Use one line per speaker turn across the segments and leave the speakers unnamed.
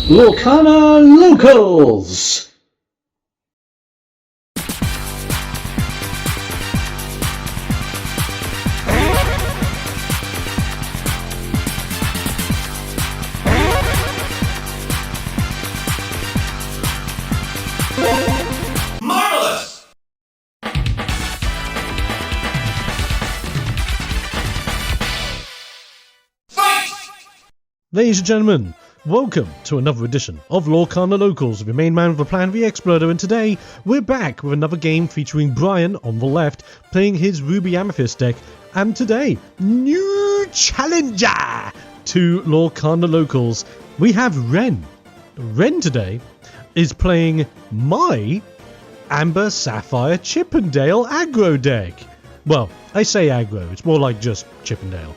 Lorcana Locals!
Marvelous! Fight!
Ladies and gentlemen, welcome to another edition of Lorcana Locals with your main man of the plan, TheXploder, and today we're back with another game featuring Brian on the left playing his Ruby Amethyst deck, and today, new challenger to Lorcana Locals, we have Ren. Ren today is playing my Amber Sapphire Chippendale aggro deck. Well, I say aggro, it's more like just Chippendale.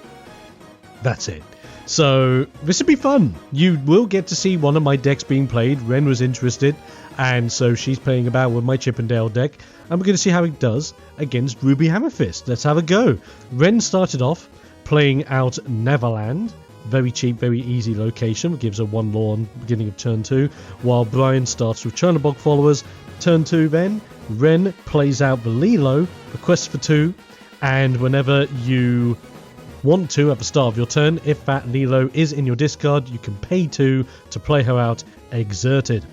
That's it. So this will be fun. You will get to see one of my decks being played. Ren was interested, and so she's playing about with my Chippendale deck, and we're going to see how it does against Ruby Amethyst. Let's have a go. Ren started off playing out Neverland. Very cheap, very easy location. Gives her 1 law on beginning of turn 2, while Brian starts with Chernobog followers. Turn 2 then, Ren plays out the Lilo, a quest for 2, and whenever you want to at the start of your turn, if that Lilo is in your discard, you can pay 2 to play her out exerted.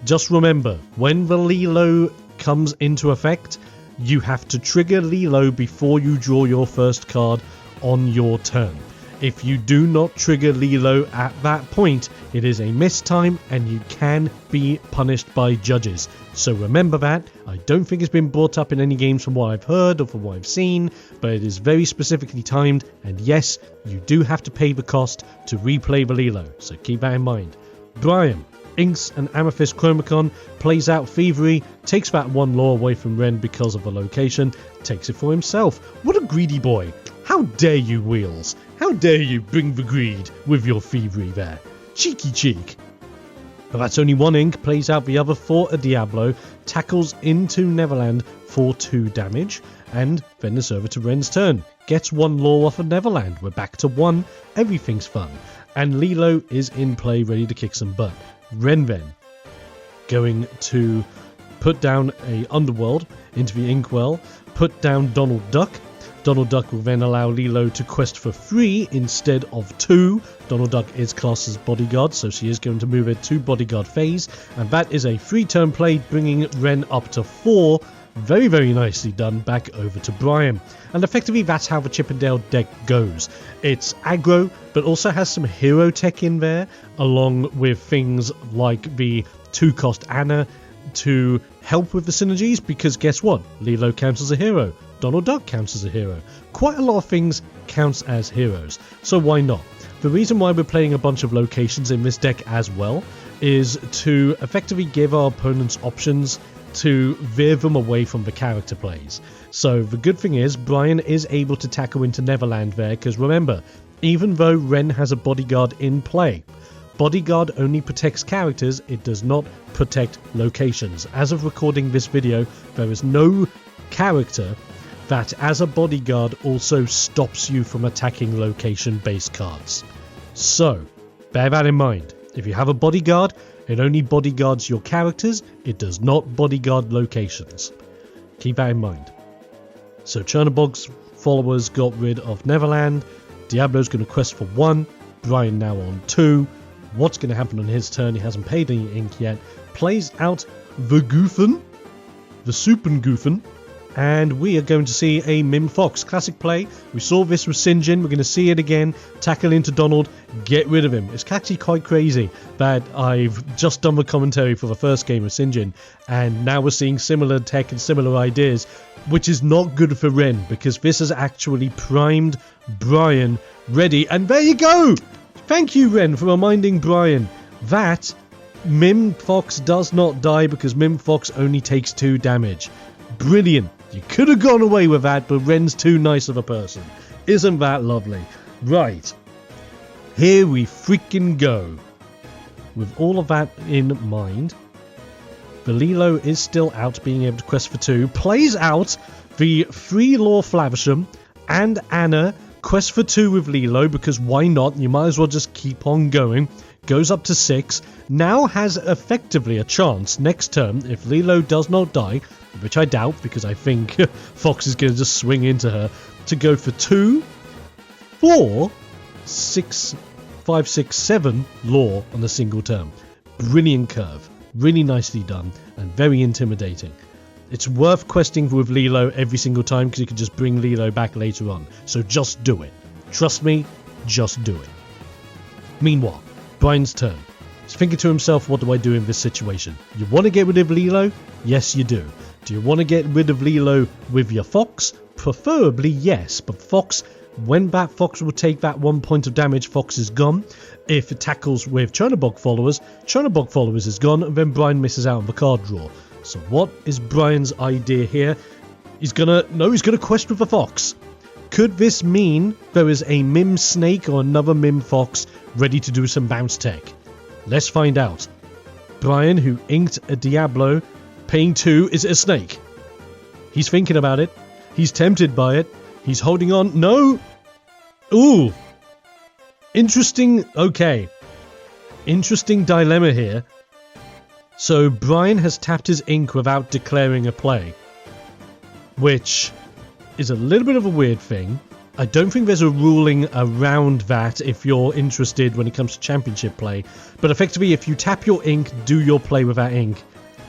Just remember, when the Lilo comes into effect, you have to trigger Lilo before you draw your first card on your turn. If you do not trigger Lilo at that point, it is a missed time and you can be punished by judges. So remember that. I don't think it's been brought up in any games from what I've heard or from what I've seen, but it is very specifically timed, and yes, you do have to pay the cost to replay the Lilo, so keep that in mind. Brian inks an Amethyst Chromacon, plays out Thievery, takes that 1 law away from Ren because of the location, takes it for himself. What a greedy boy. How dare you, Wheels? How dare you bring the greed with your Thievery there? Cheeky cheek. But that's only 1 ink, plays out the other for a Diablo, tackles into Neverland for 2 damage, and then it's over to Ren's turn. Gets 1 law off of Neverland. We're back to 1. Everything's fun. And Lilo is in play, ready to kick some butt. Ren then going to put down a Underworld into the Inkwell, put down Donald Duck. Donald Duck will then allow Lilo to quest for 3 instead of 2. Donald Duck is classed as bodyguard, so she is going to move it to bodyguard phase, and that is a 3-turn play, bringing Ren up to 4. Very, very nicely done. Back over to Brian. And effectively, that's how the Chippendale deck goes. It's aggro, but also has some hero tech in there, along with things like the 2-cost Anna to help with the synergies, because guess what? Lilo counts as a hero. Donald Duck counts as a hero. Quite a lot of things counts as heroes, so why not? The reason why we're playing a bunch of locations in this deck as well is to effectively give our opponents options to veer them away from the character plays. So the good thing is Brian is able to tackle into Neverland there, because remember, even though Ren has a bodyguard in play, bodyguard only protects characters, it does not protect locations. As of recording this video, there is no character that as a bodyguard also stops you from attacking location based cards. So bear that in mind. If you have a bodyguard, it only bodyguards your characters, it does not bodyguard locations. Keep that in mind. So Chernobog's followers got rid of Neverland, Diablo's going to quest for 1, Brian now on 2. What's going to happen on his turn? He hasn't paid any ink yet. Plays out the Goofin, the Supengoofen, and we are going to see a Mim Fox classic play. We saw this with Sinjin, we're going to see it again. Tackle into Donald, get rid of him. It's actually quite crazy that I've just done the commentary for the first game of Sinjin, and now we're seeing similar tech and similar ideas, which is not good for Ren, because this has actually primed Brian ready. And there you go! Thank you, Ren, for reminding Brian that Mim Fox does not die, because Mim Fox only takes 2 damage. Brilliant. You could have gone away with that, but Ren's too nice of a person. Isn't that lovely? Right. Here we freaking go. With all of that in mind, the Lilo is still out, being able to quest for 2. Plays out the 3 Law Flavisham and Anna quest for 2 with Lilo, because why not? You might as well just keep on going. goes up to 6, now has effectively a chance next turn, if Lilo does not die, which I doubt because I think Fox is going to just swing into her, to go for 2, 4, 6, 5, 6, 7 lore on a single turn. Brilliant curve, really nicely done, and very intimidating. It's worth questing with Lilo every single time because you can just bring Lilo back later on. So just do it. Trust me, just do it. Meanwhile, Brian's turn. He's thinking to himself, what do I do in this situation? You want to get rid of Lilo? Yes, you do. Do you want to get rid of Lilo with your Fox? Preferably yes, but Fox, when that Fox will take that 1 point of damage, Fox is gone. If it tackles with Chernobog followers is gone, and then Brian misses out on the card draw. So what is Brian's idea here? He's gonna quest with the Fox. Could this mean there is a Mim Snake or another Mim Fox ready to do some bounce tech? Let's find out. Brian, who inked a Diablo, paying 2, is it a snake? He's thinking about it. He's tempted by it. He's holding on. No! Ooh! Interesting. Okay. Interesting dilemma here. So Brian has tapped his ink without declaring a play, which is a little bit of a weird thing. I don't think there's a ruling around that if you're interested when it comes to championship play, but effectively if you tap your ink, do your play with that ink.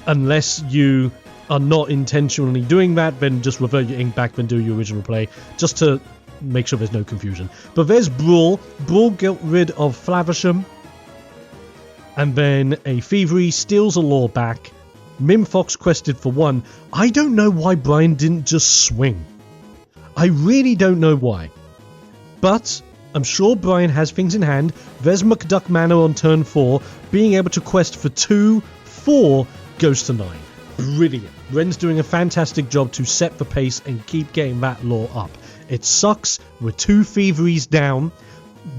Unless you are not intentionally doing that, then just revert your ink back, then do your original play, just to make sure there's no confusion. But there's Brawl. Brawl got rid of Flaversham. And then a Thievery steals a lore back. Mim Fox quested for 1. I don't know why Brian didn't just swing. I really don't know why. But I'm sure Brian has things in hand. There's McDuck Manor on turn 4. Being able to quest for 2, 4 goes to 9. Brilliant. Ren's doing a fantastic job to set the pace and keep getting that lore up. It sucks. We're 2 Thieveries down.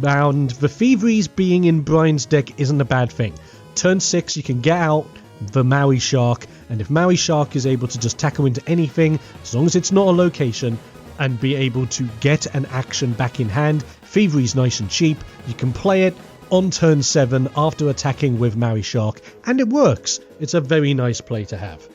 And the Thieveries being in Brian's deck isn't a bad thing. Turn 6, you can get out the Maui Shark, and if Maui Shark is able to just tackle into anything, as long as it's not a location, and be able to get an action back in hand, Thievery's nice and cheap. You can play it on turn 7 after attacking with Maui Shark, and it works. It's a very nice play to have.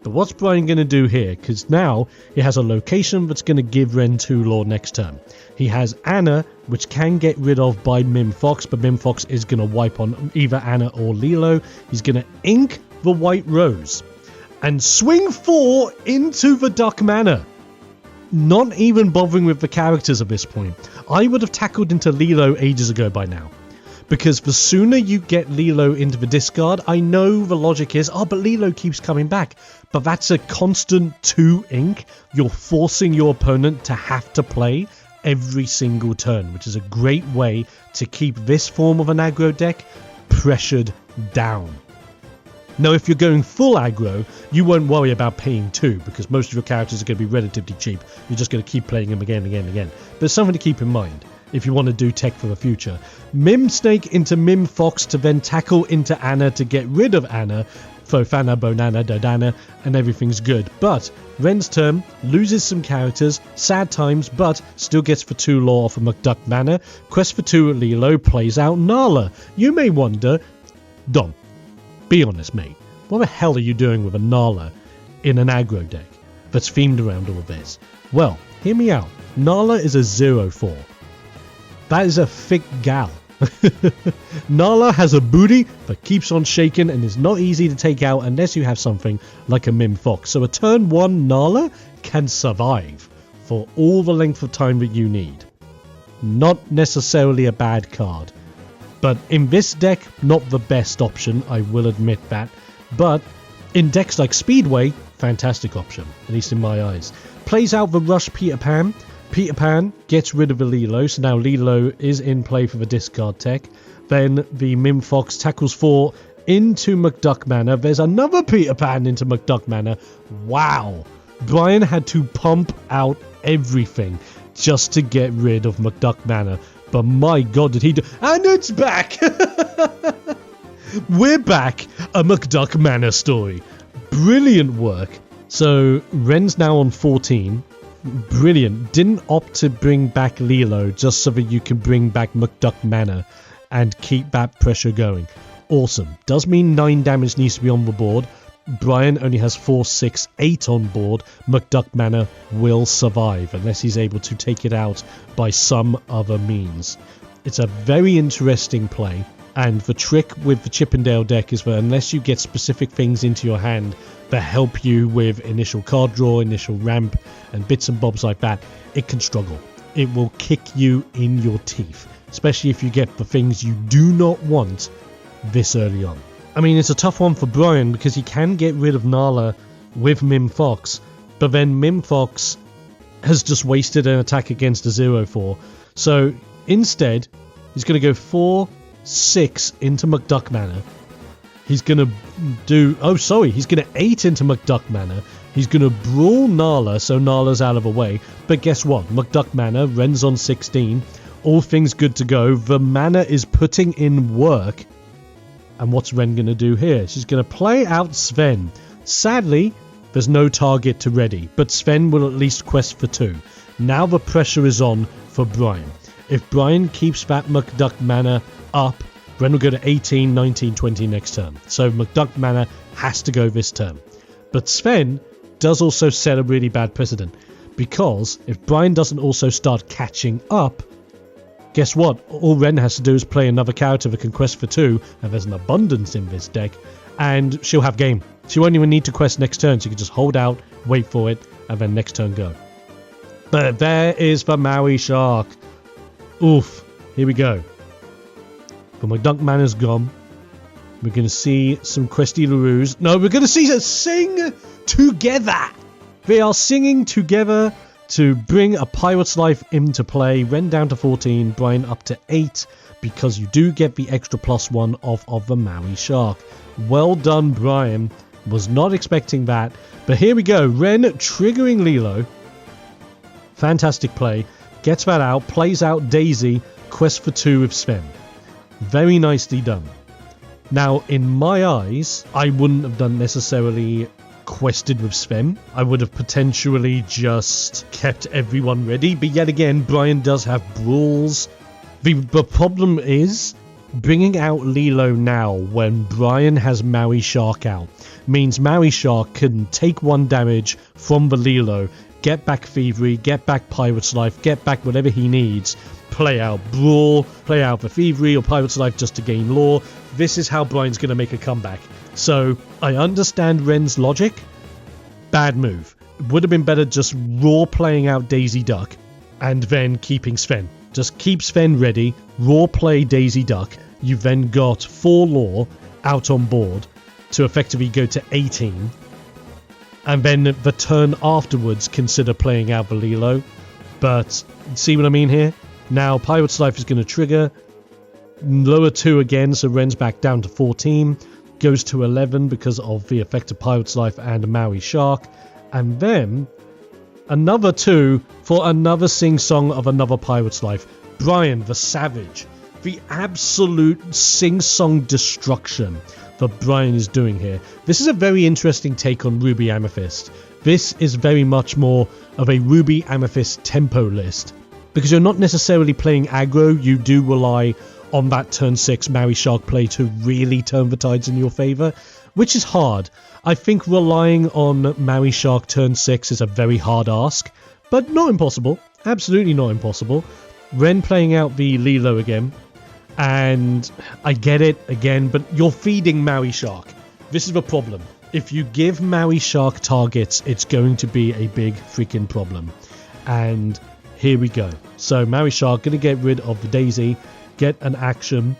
But what's Brian going to do here? Because now he has a location that's going to give Ren 2 lore next turn. He has Anna, which can get rid of by Mim Fox, but Mim Fox is going to wipe on either Anna or Lilo. He's going to ink the White Rose and swing 4 into the Duck Manor. Not even bothering with the characters at this point. I would have tackled into Lilo ages ago by now. Because the sooner you get Lilo into the discard, I know the logic is, but Lilo keeps coming back. But that's a constant 2 ink. You're forcing your opponent to have to play every single turn, which is a great way to keep this form of an aggro deck pressured down. Now, if you're going full aggro, you won't worry about paying 2, because most of your characters are going to be relatively cheap. You're just going to keep playing them again and again and again. But it's something to keep in mind if you want to do tech for the future. Mim Snake into Mim Fox to then tackle into Anna to get rid of Anna. Fofana, Bonana, Dodana, and everything's good. But Ren's turn loses some characters, sad times, but still gets for 2 lore off of McDuck Manor. Quest for 2 at Lilo plays out Nala. You may wonder, Dom, be honest, mate. What the hell are you doing with a Nala in an aggro deck that's themed around all this? Well, hear me out. Nala is a 0-4. That is a thick gal. Nala has a booty that keeps on shaking and is not easy to take out unless you have something like a Mim Fox. So a turn 1 Nala can survive for all the length of time that you need. Not necessarily a bad card. But in this deck, not the best option, I will admit that. But in decks like Speedway, fantastic option, at least in my eyes. Plays out the Rush Peter Pan. Peter Pan gets rid of the Lilo, so now Lilo is in play for the discard tech. Then the Mim Fox tackles 4 into McDuck Manor. There's another Peter Pan into McDuck Manor. Wow. Brian had to pump out everything just to get rid of McDuck Manor. But my god, did he do... And it's back! We're back! A McDuck Manor story. Brilliant work. So, Ren's now on 14. Brilliant. Didn't opt to bring back Lilo just so that you can bring back McDuck Manor. and keep that pressure going. Awesome. Does mean 9 damage needs to be on the board. Brian only has 4, 6, 8 on board. McDuck Manor will survive unless he's able to take it out by some other means. It's a very interesting play, and the trick with the Chippendale deck is that unless you get specific things into your hand that help you with initial card draw, initial ramp, and bits and bobs like that, it can struggle. It will kick you in your teeth, especially if you get the things you do not want this early on. I mean, it's a tough one for Brian because he can get rid of Nala with Mim Fox, but then Mim Fox has just wasted an attack against a 0-4. So instead, he's going to go 4, 6 into McDuck Manor. He's going to do... Oh, sorry, he's going to 8 into McDuck Manor. He's going to brawl Nala, so Nala's out of the way. But guess what? McDuck Manor, Ren's on 16. All things good to go. The mana is putting in work. And what's Ren going to do here? She's going to play out Sven. Sadly, there's no target to ready, but Sven will at least quest for 2. Now the pressure is on for Brian. If Brian keeps that McDuck Manor up, Ren will go to 18, 19, 20 next turn. So McDuck Manor has to go this turn. But Sven does also set a really bad precedent, because if Brian doesn't also start catching up, guess what? All Ren has to do is play another character that can quest for 2, and there's an abundance in this deck, and she'll have game. She won't even need to quest next turn. She can just hold out, wait for it, and then next turn go. But there is the Maui Shark. Oof. Here we go. The McDuck Manor's gone. We're going to see some Questy Laroos. No, we're going to see us sing together. They are singing together to bring a Pirate's Life into play. Ren down to 14, Brian up to 8, because you do get the extra +1 off of the Maui Shark. Well done, Brian. Was not expecting that. But here we go. Ren triggering Lilo. Fantastic play. Gets that out, plays out Daisy, quest for 2 with Sven. Very nicely done. Now, in my eyes, I wouldn't have done necessarily quested with Sven. I would have potentially just kept everyone ready, but yet again, Brian does have brawls. The problem is, bringing out Lilo now when Brian has Maui Shark out means Maui Shark can take 1 damage from the Lilo, get back Thievery, get back Pirate's Life, get back whatever he needs, play out Brawl, play out the Thievery or Pirate's Life just to gain lore. This is how Brian's going to make a comeback. So, I understand Ren's logic. Bad move. It would have been better just raw playing out Daisy Duck and then keeping Sven. Just keep Sven ready, raw play Daisy Duck. You've then got 4 lore out on board to effectively go to 18. And then the turn afterwards consider playing out the Lilo. But see what I mean here? Now Pirate's Life is going to trigger. Lower 2 again, so Ren's back down to 14. Goes to 11 because of the effect of Pirate's Life and Maui Shark. And then another 2 for another sing-song of another Pirate's Life. Brian the Savage. The absolute sing-song destruction that Brian is doing here. This is a very interesting take on Ruby Amethyst. This is very much more of a Ruby Amethyst tempo list. Because you're not necessarily playing aggro, you do rely on that turn 6 Maui Shark play to really turn the tides in your favour, which is hard. I think relying on Maui Shark turn 6 is a very hard ask, but not impossible. Absolutely not impossible. Ren playing out the Lilo again, and I get it again, but you're feeding Maui Shark. This is the problem. If you give Maui Shark targets, it's going to be a big freaking problem. And here we go. So Maui Shark going to get rid of the Daisy, get an action,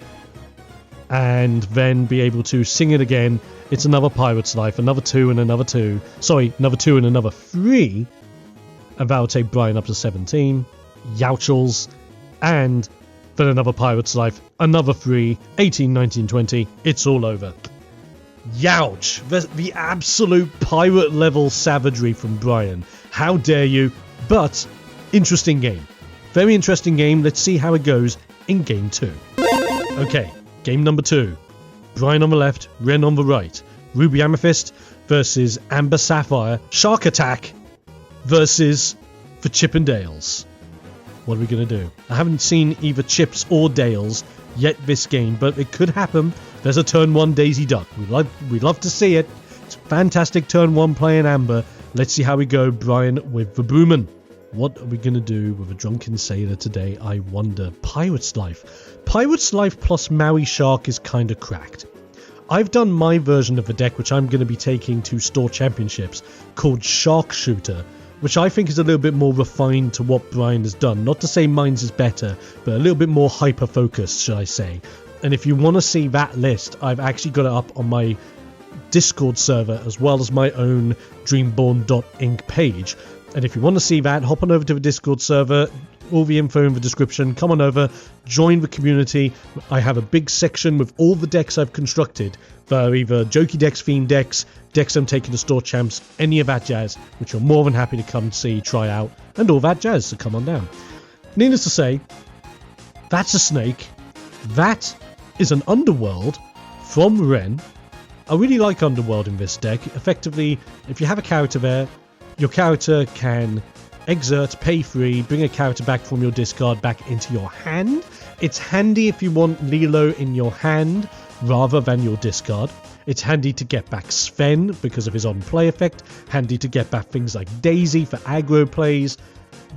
and then be able to sing it again. It's another Pirate's Life, another 2 and another 2. Sorry, another 2 and another 3. And that'll take Brian up to 17. Youchels. And then another Pirate's Life, another 3, 18, 19, 20. It's all over. Youch! The absolute pirate level savagery from Brian. How dare you? But interesting game. Very interesting game. Let's see how it goes in game 2. Okay, game number 2. Brian on the left, Ren on the right. Ruby Amethyst versus Amber Sapphire. Shark Attack versus the Chippendales. What are we going to do? I haven't seen either Chips or Dales yet this game, but it could happen. There's a turn 1 Daisy Duck. We'd love to see it. It's fantastic turn 1 play in Amber. Let's see how we go, Brian, with the Boomin. What are we going to do with a Drunken Sailor today, I wonder? Pirate's Life. Pirate's Life plus Maui Shark is kind of cracked. I've done my version of the deck, which I'm going to be taking to Store Championships, called Sharkshooter, which I think is a little bit more refined to what Brian has done. Not to say mine's is better, but a little bit more hyper-focused, should I say. And if you want to see that list, I've actually got it up on my Discord server, as well as my own Dreamborn.inc page. And if you want to see that, hop on over to the Discord server. All the info in the description. Come on over, join the community. I have a big section with all the decks I've constructed for either Jokey decks, Fiend decks, decks I'm taking to Store Champs, any of that jazz, which you're more than happy to come see, try out, and all that jazz, so come on down. Needless to say, that's a snake. That is an Underworld from Ren. I really like Underworld in this deck. Effectively, if you have a character there, your character can exert, pay free, bring a character back from your discard back into your hand. It's handy if you want Lilo in your hand rather than your discard. It's handy to get back Sven because of his on-play effect. Handy to get back things like Daisy for aggro plays.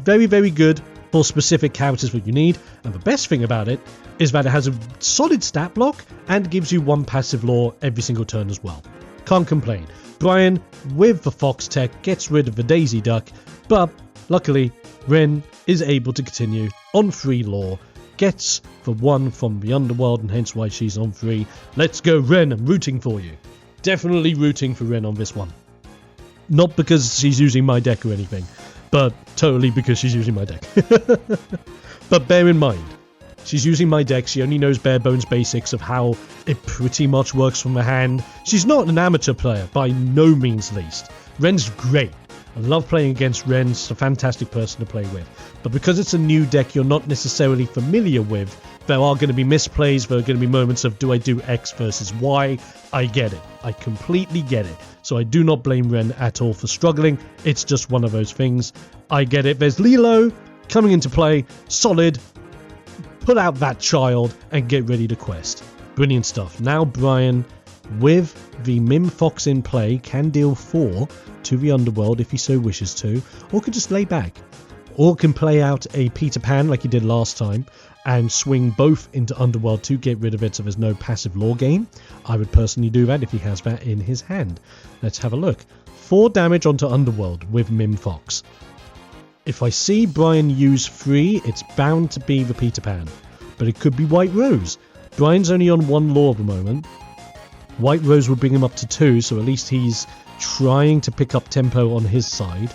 Very, very good for specific characters that you need. And the best thing about it is that it has a solid stat block and gives you 1 passive lore every single turn as well. Can't complain. Brian, with the Fox tech, gets rid of the Daisy Duck, but luckily, Ren is able to continue on 3 lore, gets the 1 from the Underworld, and hence why she's on 3. Let's go, Ren. I'm rooting for you. Definitely rooting for Ren on this one. Not because she's using my deck or anything, but totally because she's using my deck. But bear in mind, she's using my deck. She only knows bare bones basics of how it pretty much works from the hand. She's not an amateur player, by no means least. Ren's great. I love playing against Ren. She's a fantastic person to play with. But because it's a new deck you're not necessarily familiar with, there are going to be misplays. There are going to be moments of, do I do X versus Y? I get it. I completely get it. So I do not blame Ren at all for struggling. It's just one of those things. I get it. There's Lilo coming into play. Solid. Put out that child and get ready to quest. Brilliant stuff. Now Brian, with the Mim Fox in play, can deal 4 to the Underworld if he so wishes to, or could just lay back, or can play out a Peter Pan like he did last time and swing both into Underworld to get rid of it so there's no passive lore gain. I would personally do that if he has that in his hand. Let's have a look. 4 damage onto Underworld with Mim Fox. If I see Brian use 3, it's bound to be the Peter Pan, but it could be White Rose. Brian's only on 1 lore at the moment. White Rose would bring him up to 2, so at least he's trying to pick up tempo on his side.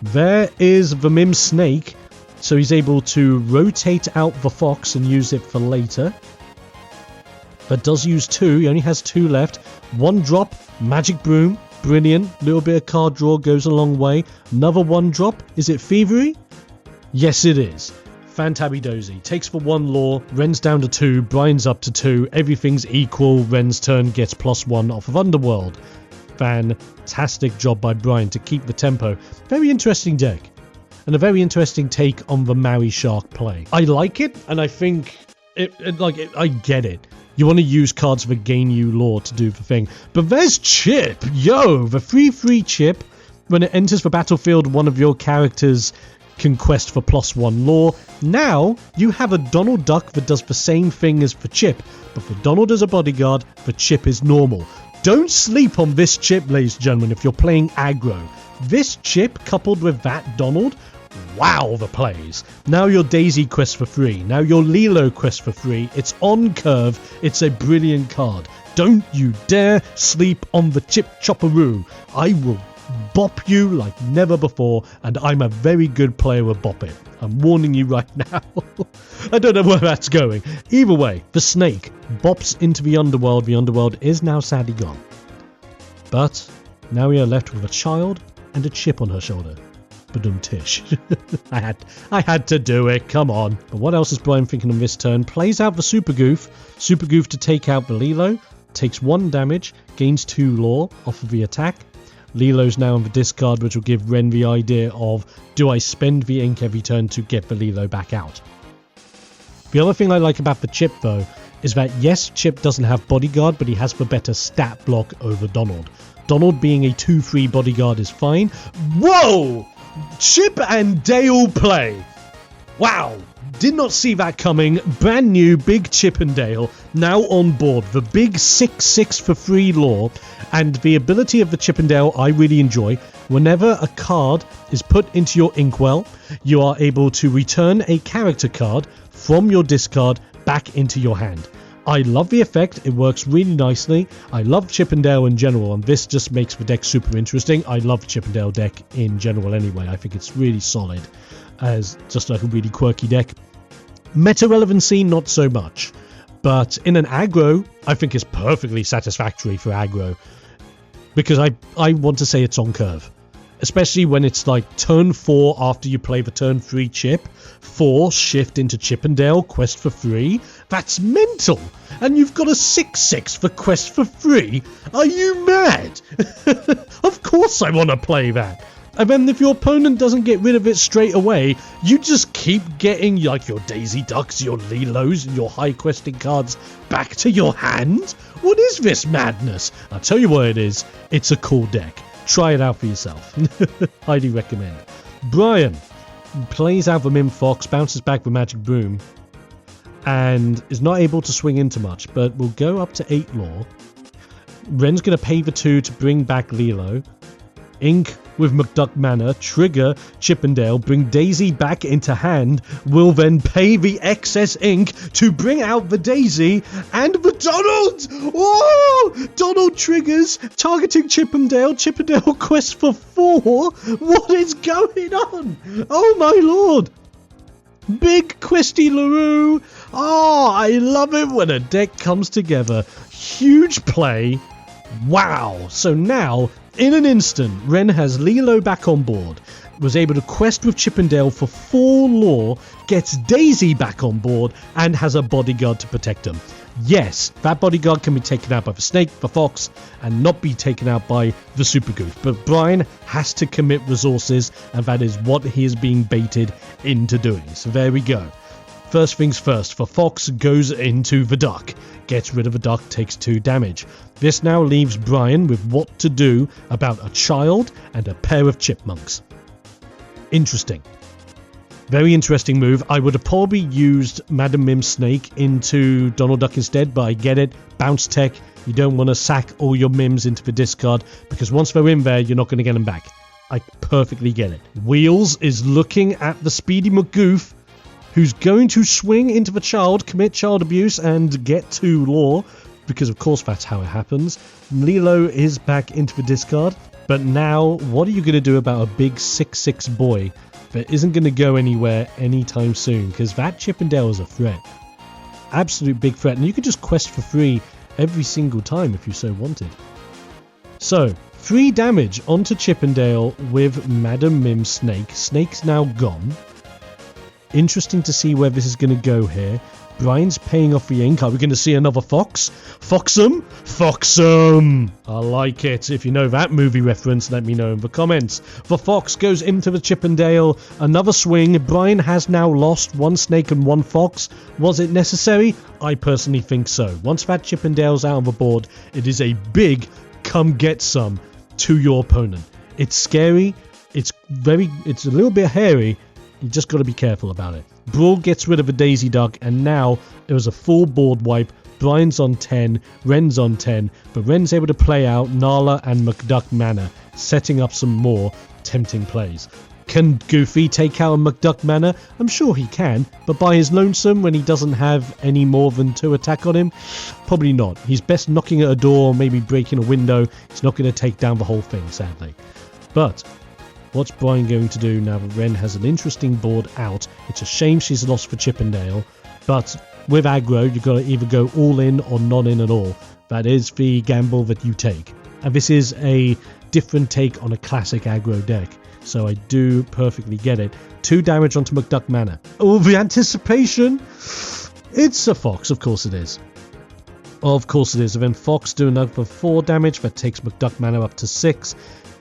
There is the Mim Snake, so he's able to rotate out the Fox and use it for later. But does use 2, he only has 2 left. 1 drop, Magic Broom, brilliant. Little bit of card draw goes a long way. Another 1 drop, is it Thievery? Yes it is. Fantabby-dozy. Takes for 1 lore, Ren's down to 2, Brian's up to 2, everything's equal, Ren's turn gets +1 off of Underworld. Fantastic job by Brian to keep the tempo. Very interesting deck. And a very interesting take on the Maui Shark play. I like it, and I think, I get it. You want to use cards that gain you lore to do the thing. But there's Chip! Yo! The 3/3 Chip, when it enters the battlefield, one of your characters can quest for +1 lore. Now, you have a Donald Duck that does the same thing as for Chip, but for Donald as a bodyguard, the Chip is normal. Don't sleep on this Chip, ladies and gentlemen, if you're playing aggro. This Chip, coupled with that Donald, wow, the plays. Now your Daisy quest for free. Now your Lilo quest for free. It's on curve. It's a brilliant card. Don't you dare sleep on the Chip Chopperoo. I will bop you like never before, and I'm a very good player with Bop It. I'm warning you right now. I don't know where that's going. Either way, the snake bops into the Underworld. The Underworld is now sadly gone. But now we are left with a child and a chip on her shoulder. Tish. I had to do it, come on. But what else is Brian thinking on this turn? Plays out the Super Goof. Super Goof to take out the Lilo. Takes 1 damage, gains 2 lore off of the attack. Lilo's now on the discard, which will give Ren the idea of, do I spend the ink every turn to get the Lilo back out? The other thing I like about the Chip, though, is that yes, Chip doesn't have bodyguard, but he has the better stat block over Donald. Donald being a 2-3 bodyguard is fine. Whoa! Chip and Dale play. Wow. Did not see that coming. Brand new big Chip and Dale now on board. The big 6/6 for free lore. And the ability of the Chip and Dale I really enjoy. Whenever a card is put into your inkwell, you are able to return a character card from your discard back into your hand. I love the effect. It works really nicely. I love Chip and Dale in general, and this just makes the deck super interesting. I love Chip and Dale deck in general anyway. I think it's really solid as just like a really quirky deck. Meta relevancy, not so much. But in an aggro, I think it's perfectly satisfactory for aggro. Because I want to say it's on curve. Especially when it's like turn 4 after you play the turn 3 Chip. 4, shift into Chip and Dale, quest for free. That's mental! And you've got a 6/6 for quest for free? Are you mad? Of course I want to play that. And then if your opponent doesn't get rid of it straight away, you just keep getting like your Daisy Ducks, your Lilos, and your high questing cards back to your hand? What is this madness? I'll tell you what it is. It's a cool deck. Try it out for yourself. Highly recommend. Brian plays out the Mim Fox, bounces back with Magic Broom, and is not able to swing into much, but will go up to 8 lore. Ren's going to pay the 2 to bring back Lilo. Ink with McDuck Manor, trigger Chip and Dale, bring Daisy back into hand, will then pay the excess ink to bring out the Daisy and the Donald! Oh! Donald triggers, targeting Chip and Dale quest for 4? What is going on? Oh my lord! Big Questy LaRue! Oh, I love it when a deck comes together. Huge play. Wow! So now, in an instant, Ren has Lilo back on board, was able to quest with Chip and Dale for 4 lore, gets Daisy back on board, and has a bodyguard to protect him. Yes, that bodyguard can be taken out by the Snake, the Fox, and not be taken out by the Super Goose. But Brian has to commit resources, and that is what he is being baited into doing. So there we go. First things first, the Fox goes into the Duck. Gets rid of the Duck, takes 2 damage. This now leaves Brian with what to do about a child and a pair of chipmunks. Interesting. Very interesting move. I would have probably used Madam Mim's Snake into Donald Duck instead, but I get it. Bounce tech. You don't want to sack all your Mims into the discard, because once they're in there, you're not going to get them back. I perfectly get it. Wheels is looking at the Speedy McGoof, who's going to swing into the child, commit child abuse, and get 2 lore, because of course that's how it happens. Lilo is back into the discard, but now what are you going to do about a big 6/6 boy that isn't going to go anywhere anytime soon, because that Chip and Dale is a threat. Absolute big threat, and you could just quest for free every single time if you so wanted. So, 3 damage onto Chip and Dale with Madam Mim's Snake. Snake's now gone. Interesting to see where this is going to go here. Brian's paying off the ink. Are we going to see another Fox? Fox'em? Fox'em! I like it. If you know that movie reference, let me know in the comments. The Fox goes into the Chip and Dale. Another swing. Brian has now lost 1 Snake and 1 Fox. Was it necessary? I personally think so. Once that Chip and Dale's out of the board, it is a big come get some to your opponent. It's scary. It's a little bit hairy. You just got to be careful about it. Brawl gets rid of a Daisy Duck, and now it was a full board wipe. Brian's on 10, Ren's on 10, but Ren's able to play out Nala and McDuck Manor, setting up some more tempting plays. Can Goofy take out a McDuck Manor? I'm sure he can, but by his lonesome when he doesn't have any more than 2 attack on him? Probably not. He's best knocking at a door, maybe breaking a window. He's not going to take down the whole thing, sadly. But what's Brian going to do now that Ren has an interesting board out? It's a shame she's lost for Chip and Dale, but with aggro, you've got to either go all in or not in at all. That is the gamble that you take. And this is a different take on a classic aggro deck, so I do perfectly get it. 2 damage onto McDuck Manor. Oh, the anticipation! It's a Fox, of course it is. Of course it is. And then Fox doing another 4 damage, that takes McDuck Manor up to 6.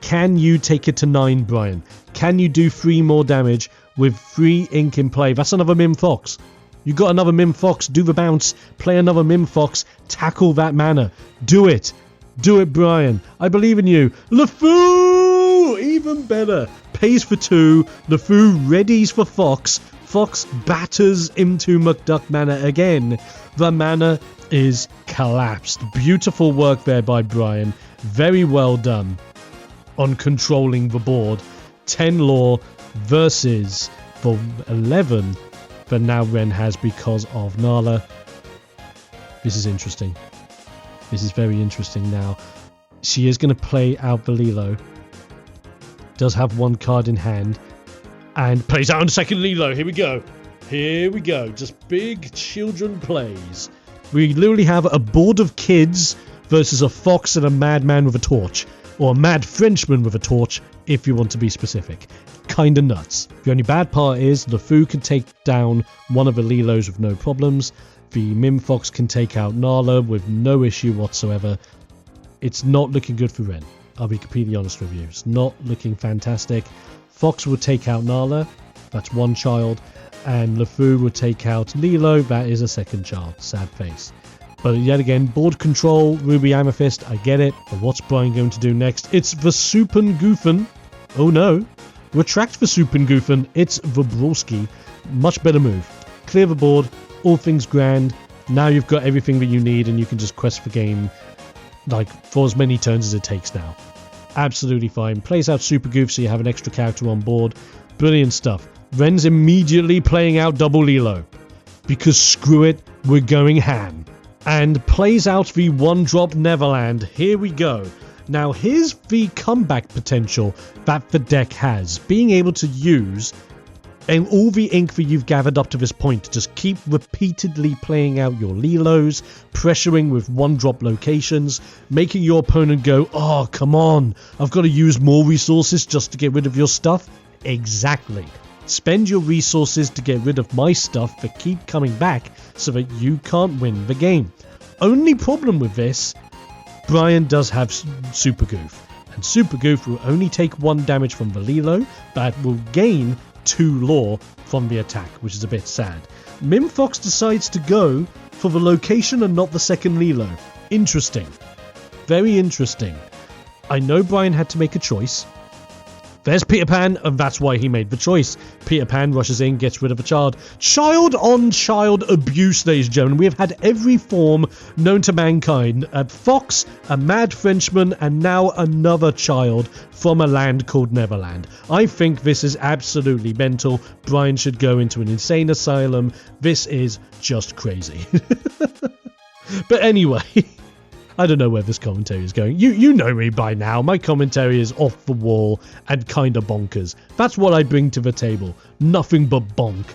Can you take it to 9, Brian? Can you do 3 more damage with 3 ink in play? That's another Mim Fox. You got another Mim Fox. Do the bounce. Play another Mim Fox. Tackle that mana. Do it. Do it, Brian. I believe in you. LeFou! Even better. Pays for 2. LeFou readies for Fox. Fox batters into McDuck mana again. The mana is collapsed. Beautiful work there by Brian. Very well done on controlling the board. 10 lore versus the 11 that now Ren has because of Nala. This is interesting. This is very interesting now. She is going to play out the Lilo. Does have 1 card in hand. And plays out on the second Lilo. Here we go. Here we go. Just big children plays. We literally have a board of kids versus a fox and a madman with a torch. Or a mad Frenchman with a torch, if you want to be specific. Kinda nuts. The only bad part is LeFou can take down one of the Lilos with no problems. The Mim Fox can take out Nala with no issue whatsoever. It's not looking good for Ren. I'll be completely honest with you. It's not looking fantastic. Fox will take out Nala. That's 1 child. And LeFou will take out Lilo. That is a 2nd child. Sad face. But yet again, board control, Ruby Amethyst, I get it. But what's Brian going to do next? It's the Supin Goofen. Oh no. Retract the Supin Goofen. It's Vobrovsky. Much better move. Clear the board. All things grand. Now you've got everything that you need and you can just quest the game like for as many turns as it takes now. Absolutely fine. Plays out Super Goof so you have an extra character on board. Brilliant stuff. Ren's immediately playing out double Lilo. Because screw it, we're going ham. And plays out the 1-drop Neverland. Here we go. Now here's the comeback potential that the deck has. Being able to use and all the ink that you've gathered up to this point to just keep repeatedly playing out your Lilos, pressuring with 1-drop locations, making your opponent go, oh, come on, I've got to use more resources just to get rid of your stuff. Exactly. Spend your resources to get rid of my stuff that keep coming back so that you can't win the game. Only problem with this, Brian does have Super Goof. And Super Goof will only take 1 damage from the Lilo, but will gain 2 lore from the attack, which is a bit sad. Mim Fox decides to go for the location and not the 2nd Lilo. Interesting. Very interesting. I know Brian had to make a choice. There's Peter Pan, and that's why he made the choice. Peter Pan rushes in, gets rid of a child. Child-on-child abuse, ladies and gentlemen. We have had every form known to mankind. A fox, a mad Frenchman, and now another child from a land called Neverland. I think this is absolutely mental. Brian should go into an insane asylum. This is just crazy. But anyway... I don't know where this commentary is going. You know me by now. My commentary is off the wall and kind of bonkers. That's what I bring to the table. Nothing but bonk.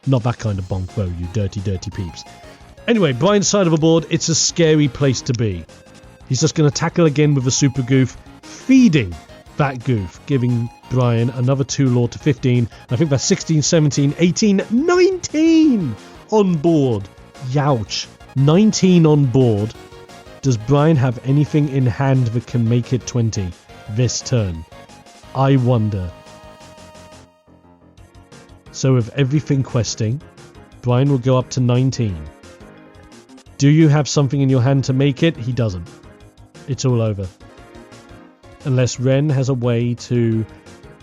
Not that kind of bonk though, you dirty, dirty peeps. Anyway, Brian's side of the board, it's a scary place to be. He's just going to tackle again with a Super Goof, feeding that Goof, giving Brian another 2 lore to 15. I think that's 16, 17, 18, 19 on board. Youch. 19 on board. Does Brian have anything in hand that can make it 20 this turn? I wonder. So with everything questing, Brian will go up to 19. Do you have something in your hand to make it? He doesn't. It's all over. Unless Ren has a way to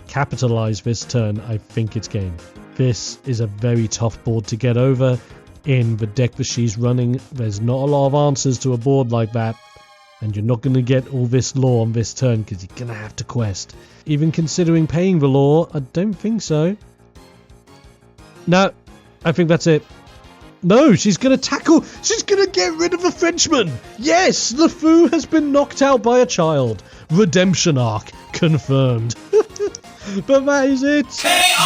capitalize this turn, I think it's game. This is a very tough board to get over. In the deck that she's running, there's not a lot of answers to a board like that, and you're not going to get all this lore on this turn because you're going to have to quest. Even considering paying the lore, I don't think so. No, I think that's it. No, she's going to tackle. She's going to get rid of the Frenchman. Yes, LeFou has been knocked out by a child. Redemption arc confirmed. But that is it.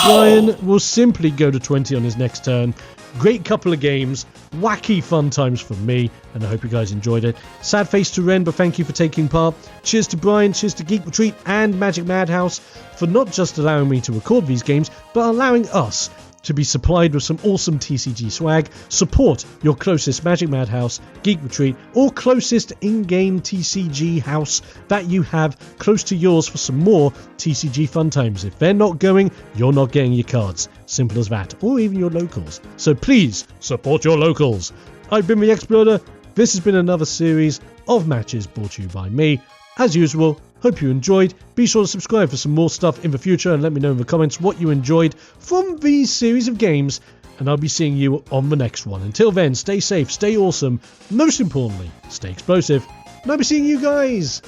Brian will simply go to 20 on his next turn. Great couple of games, wacky fun times for me, and I hope you guys enjoyed it. Sad face to Ren, but thank you for taking part. Cheers to Brian, cheers to Geek Retreat and Magic Madhouse for not just allowing me to record these games, but allowing us to be supplied with some awesome TCG swag, support your closest Magic Madhouse, Geek Retreat, or closest in-game TCG house that you have close to yours for some more TCG fun times. If they're not going, you're not getting your cards. Simple as that. Or even your locals. So please, support your locals. I've been TheXploder. This has been another series of matches brought to you by me. As usual, hope you enjoyed. Be sure to subscribe for some more stuff in the future and let me know in the comments what you enjoyed from these series of games, and I'll be seeing you on the next one. Until then, stay safe, stay awesome, most importantly, stay explosive, and I'll be seeing you guys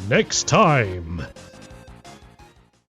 next time.